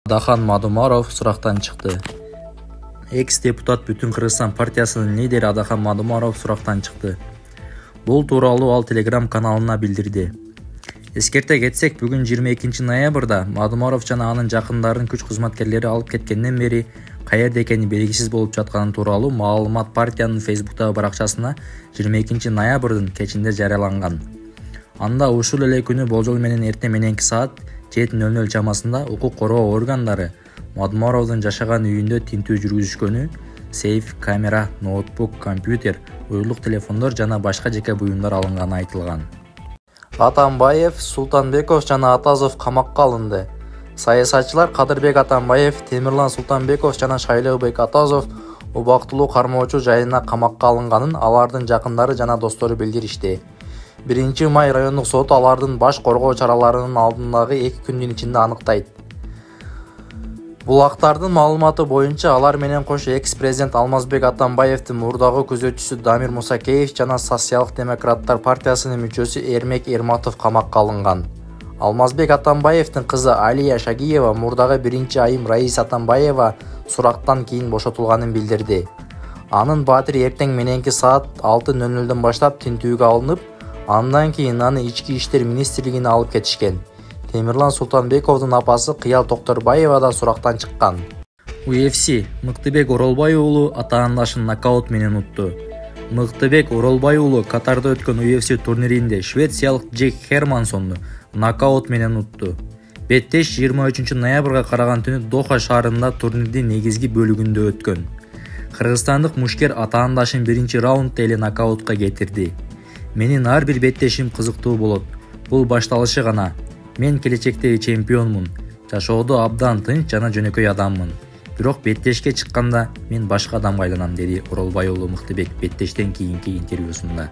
Адахан Мадумаров сурактан чыкты. Экс-депутат Бүтүн Кыргызстан партиясынын лидери Адахан Мадумаров сурактан чыкты. Бул тууралуу ал Telegram каналына билдирди. Эскерте кетсек, бүгүн 22 ноябрда Мадумаров жана анын жакындарын күч кызматкерлери алып кеткенден бери каерде экени белгисиз болуп жатканы тууралуу маалымат партиянын Facebook'тагы баракчасына 22 ноябрдын кечинде жарыяланган. Анда ушул эле күнү болжол менен эртең мененки саат 7:00 чамасында укук коргоо органдары Мадумаровдун жашаган үйүндө тинтүү жүргүзүшкөнү, сейф, камера, ноутбук, компьютер, уюлдук телефондор жана башка жеке буюмдар алынганы айтылган. Атамбаев, Султанбеков жана Атазов камакка алынды. Саясатчылар Кадырбек Атамбаев, Темирлан Султанбеков жана Шайлообек Атазов убактылуу кармоочу жайына камакка алынганын алардын жакындары жана достору билдиришти. 1-май райондук соту алардын баш коргоо чараларынын алдындагы 2 күндүн ичинде аныктайт. Булактардын маалыматы боюнча алар менен кошо экс-президент Алмазбек Атамбаевдин мурдагы күзөтчүсү Дамир Мусакеев жана Социалдык-демократтар партиясынын мүчөсү Эрмек Эрматов камакка алынган. Алмазбек Атамбаевдин кызы Алия Шагиева мурдагы 1-айым Раис Атамбаева сурактан кийин бошотулганын билдирди. Анын баатири эртең мененки саат 6:00 баштап тинтүүгө алынып, андан кийин аны Ички иштер министрлигине алып кетишкен. Темирлан Султанбековдун апасы Кыял Токторбаева да сурактан чыккан. UFC Мыктыбек Оролбай уулу атаандашын нокаут менен утту. Мыктыбек Оролбай уулу Катарда өткөн UFC турниринде швециялык Джек Хермансонду нокаут менен утту. Беттеш 23 ноябрга караган түнү Доха шаарында турнирдин негизги бөлүгүндө өткөн. Кыргызстандык мушкер атаандашын 1-раундда эле нокаутка кетирди. Менин ар бир беттешим кызыктуу болот. Бул башталышы гана. Мен келечектеги чемпионмун. Жашоодо абдан тынч жана жөнөкөй адаммын. Бирок беттешке чыкканда мен башка адамга айланам, деди Оролбай уулу Мыктыбек беттештен кийинки интервьюсунда.